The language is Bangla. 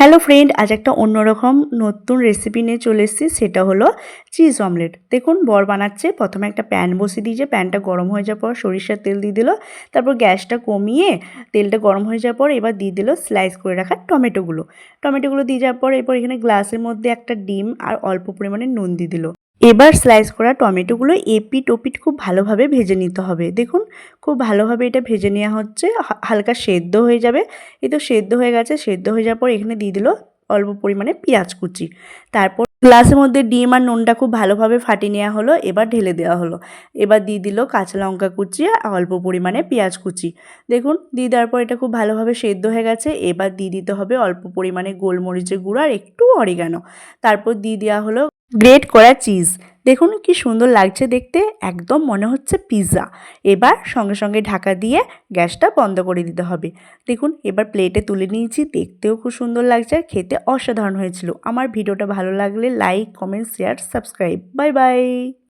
হ্যালো ফ্রেন্ড, আজ একটা অন্যরকম নতুন রেসিপি নিয়ে চলে এসেছি। সেটা হলো চিজ অমলেট। দেখুন, বর বানাচ্ছে। প্রথমে একটা প্যান বসিয়ে দিয়েছে। প্যানটা গরম হয়ে যাওয়ার পর সরিষার তেল দিয়ে দিল। তারপর গ্যাসটা কমিয়ে তেলটা গরম হয়ে যাওয়ার পর এবার দিয়ে দিল স্লাইস করে রাখা টমেটোগুলো দিয়ে যাওয়ার পর এরপর এখানে গ্লাসের মধ্যে একটা ডিম আর অল্প পরিমাণে নুন দিয়ে দিল। এবার স্লাইস করা টমেটোগুলো এপিট ওপিট খুব ভালোভাবে ভেজে নিতে হবে। দেখুন, খুব ভালোভাবে এটা ভেজে নেওয়া হচ্ছে। হালকা সেদ্ধ হয়ে যাবে। এই তো সেদ্ধ হয়ে গেছে। সেদ্ধ হয়ে যাওয়ার পর এখানে দিয়ে দিল অল্প পরিমাণে পেঁয়াজ কুচি। তারপর গ্লাসের মধ্যে ডিম আর নুনটা খুব ভালোভাবে ফাটিয়ে নেওয়া হলো। এবার ঢেলে দেওয়া হলো। এবার দিয়ে দিল কাঁচা লঙ্কা কুচি আর অল্প পরিমাণে পেঁয়াজ কুচি। দেখুন, দিয়ে দেওয়ার পর এটা খুব ভালোভাবে সেদ্ধ হয়ে গেছে। এবার দিয়ে দিতে হবে অল্প পরিমাণে গোলমরিচের গুঁড়ো আর একটু অরিগানো। তারপর দিয়ে দেওয়া হলো গ্রেট করা চিজ। দেখুন কি সুন্দর লাগছে দেখতে, একদম মনে হচ্ছে পিৎজা। এবার সঙ্গে সঙ্গে ঢাকা দিয়ে গ্যাসটা বন্ধ করে দিতে হবে। দেখুন, এবার প্লেটে তুলে নিয়েছি। দেখতেও খুব সুন্দর লাগছে আর খেতে অসাধারণ হয়েছিল। আমার ভিডিওটা ভালো লাগলে like, comment, share, subscribe. Bye bye.